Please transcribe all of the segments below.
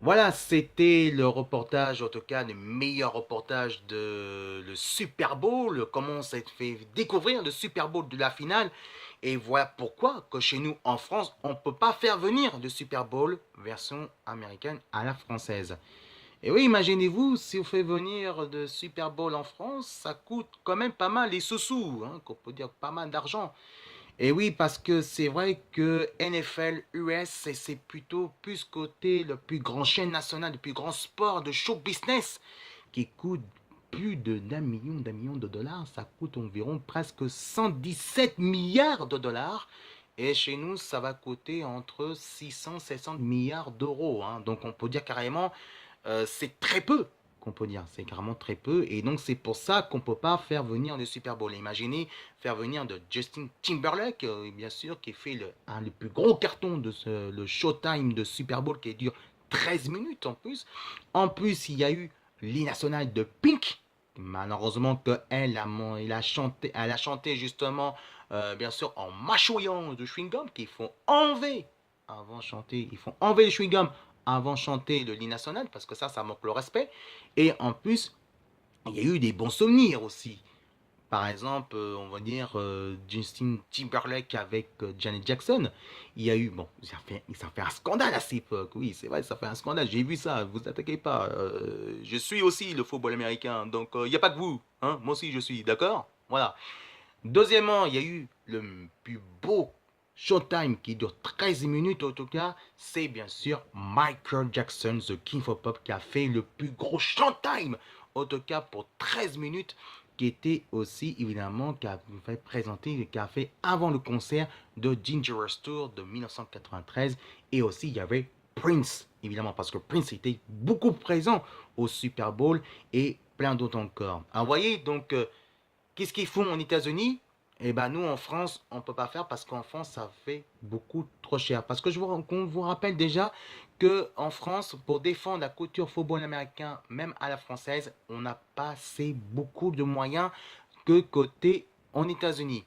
Voilà, c'était le reportage, en tout cas, le meilleur reportage de le Super Bowl, comment on s'est fait découvrir le Super Bowl de la finale. Et voilà pourquoi que chez nous en France, on ne peut pas faire venir le Super Bowl version américaine à la française. Et oui, imaginez-vous, si on fait venir le Super Bowl en France, ça coûte quand même pas mal les sous-sous, hein, qu'on peut dire pas mal d'argent. Et oui, parce que c'est vrai que NFL US, c'est plutôt plus côté le plus grand chaîne nationale, le plus grand sport de show business qui coûte plus d'un million de dollars. Ça coûte environ presque 117 milliards de dollars. Et chez nous, ça va coûter entre 600 et 700 milliards d'euros, hein. Donc on peut dire carrément c'est très peu qu'on peut dire, c'est carrément très peu, et donc c'est pour ça qu'on ne peut pas faire venir le Super Bowl. Imaginez faire venir de Justin Timberlake, bien sûr, qui fait le plus gros carton de le Showtime de Super Bowl qui dure 13 minutes en plus. En plus, il y a eu l'inational de Pink, malheureusement que elle a chanté justement, bien sûr, en mâchouillant du chewing-gum qu'il faut enlever avant de chanter. Il faut enlever le chewing-gum avant de chanter le lit national, parce que ça manque le respect. Et en plus, il y a eu des bons souvenirs aussi. Par exemple, on va dire Justin Timberlake avec Janet Jackson. Il y a eu, bon, ça fait un scandale à cette époque. Oui, c'est vrai, ça fait un scandale. J'ai vu ça, vous attaquez pas. Je suis aussi le football américain, donc il n'y a pas que vous. Hein, moi aussi, je suis, d'accord. Voilà. Deuxièmement, il y a eu le plus beau Showtime qui dure 13 minutes en tout cas, c'est bien sûr Michael Jackson, The King of Pop, qui a fait le plus gros Showtime en tout cas pour 13 minutes, qui était aussi évidemment, qui a fait présenter, qui a fait avant le concert de Dangerous Tour de 1993. Et aussi il y avait Prince, évidemment, parce que Prince était beaucoup présent au Super Bowl et plein d'autres encore. Alors, vous voyez, donc qu'est-ce qu'ils font en États-Unis? Eh ben nous en France, on ne peut pas faire parce qu'en France, ça fait beaucoup trop cher. Parce que qu'on vous rappelle déjà que en France, pour défendre la culture football américain, même à la française, on n'a pas assez beaucoup de moyens que côté en États-Unis.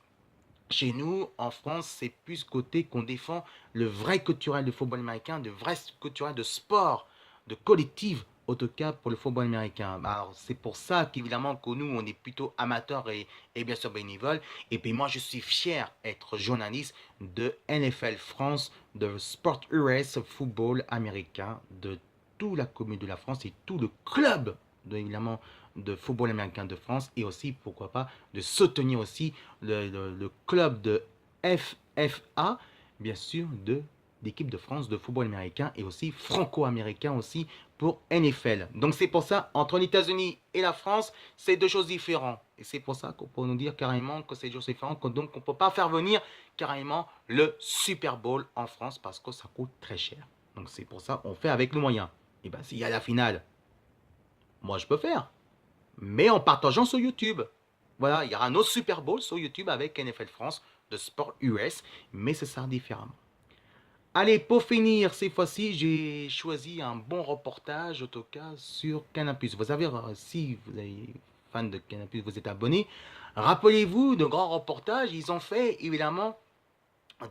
Chez nous, en France, c'est plus côté qu'on défend le vrai culturel de football américain, le vrai culturel de sport, de collectif, en tout cas pour le football américain. Alors, c'est pour ça qu'évidemment que nous, on est plutôt amateurs et bien sûr bénévoles. Et puis moi, je suis fier d'être journaliste de NFL France, de Sport US, football américain, de toute la commune de la France et tout le club, évidemment, de football américain de France, et aussi, pourquoi pas, de soutenir aussi le club de FFA, bien sûr, de l'équipe de France de football américain et aussi franco-américain aussi pour NFL. Donc c'est pour ça, entre les États-Unis et la France, c'est deux choses différentes. Et c'est pour ça qu'on peut nous dire carrément que c'est deux choses différentes, donc on ne peut pas faire venir carrément le Super Bowl en France parce que ça coûte très cher. Donc c'est pour ça qu'on fait avec le moyen. Et bien s'il y a la finale, moi je peux faire, mais en partageant sur YouTube. Voilà, il y aura un autre Super Bowl sur YouTube avec NFL France de sport US, mais ce sera différemment. Allez, pour finir, cette fois-ci, j'ai choisi un bon reportage, en tout cas, sur Canal+. Vous savez, si vous êtes fan de Canal+, vous êtes abonné, rappelez-vous de grands reportages, ils ont fait, évidemment,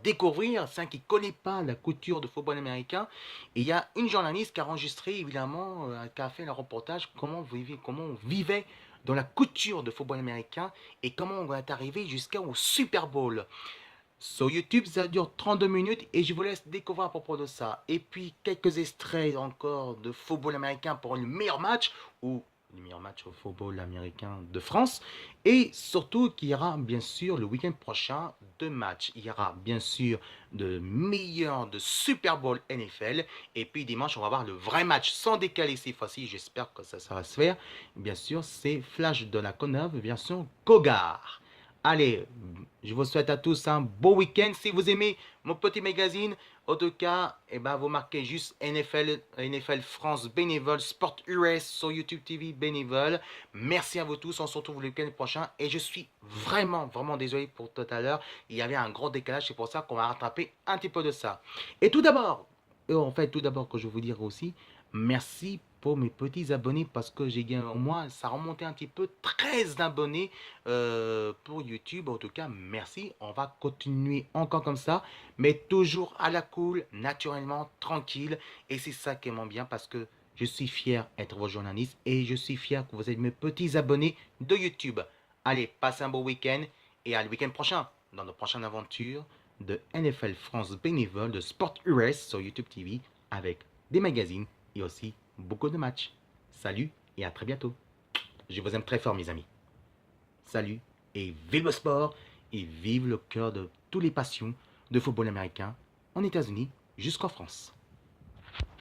découvrir ça qui ne connaît pas la couture de football américain. Et il y a une journaliste qui a enregistré, évidemment, qui a fait le reportage comment on vivait dans la couture de football américain et comment on est arrivé jusqu'au Super Bowl. Sur YouTube, ça dure 32 minutes et je vous laisse découvrir à propos de ça. Et puis quelques extraits encore de football américain pour le meilleur match ou le meilleur match au football américain de France. Et surtout qu'il y aura bien sûr le week-end prochain deux matchs. Il y aura bien sûr le meilleur de Super Bowl NFL. Et puis dimanche, on va voir le vrai match sans décaler cette fois-ci. J'espère que ça va se faire. Bien sûr, c'est Flash de la Conneuve, version Kogar. Allez, je vous souhaite à tous un beau week-end. Si vous aimez mon petit magazine, en tout cas, eh ben, vous marquez juste NFL France bénévole, Sport US sur YouTube TV bénévole. Merci à vous tous. On se retrouve le week-end prochain. Et je suis vraiment, vraiment désolé pour tout à l'heure. Il y avait un gros décalage. C'est pour ça qu'on va rattraper un petit peu de ça. Et tout d'abord, en fait, tout d'abord que je veux vous dire aussi, merci pour mes petits abonnés parce que j'ai gagné au moins, ça remontait un petit peu 13 abonnés pour YouTube. En tout cas, merci. On va continuer encore comme ça, mais toujours à la cool, naturellement, tranquille. Et c'est ça qui est bien parce que je suis fier d'être vos journalistes et je suis fier que vous êtes mes petits abonnés de YouTube. Allez, passez un beau week-end et à le week-end prochain dans nos prochaines aventures de NFL France bénévole de Sport US sur YouTube TV avec des magazines et aussi beaucoup de matchs. Salut et à très bientôt. Je vous aime très fort mes amis. Salut et vive le sport et vive le cœur de toutes les passions de football américain en États-Unis jusqu'en France.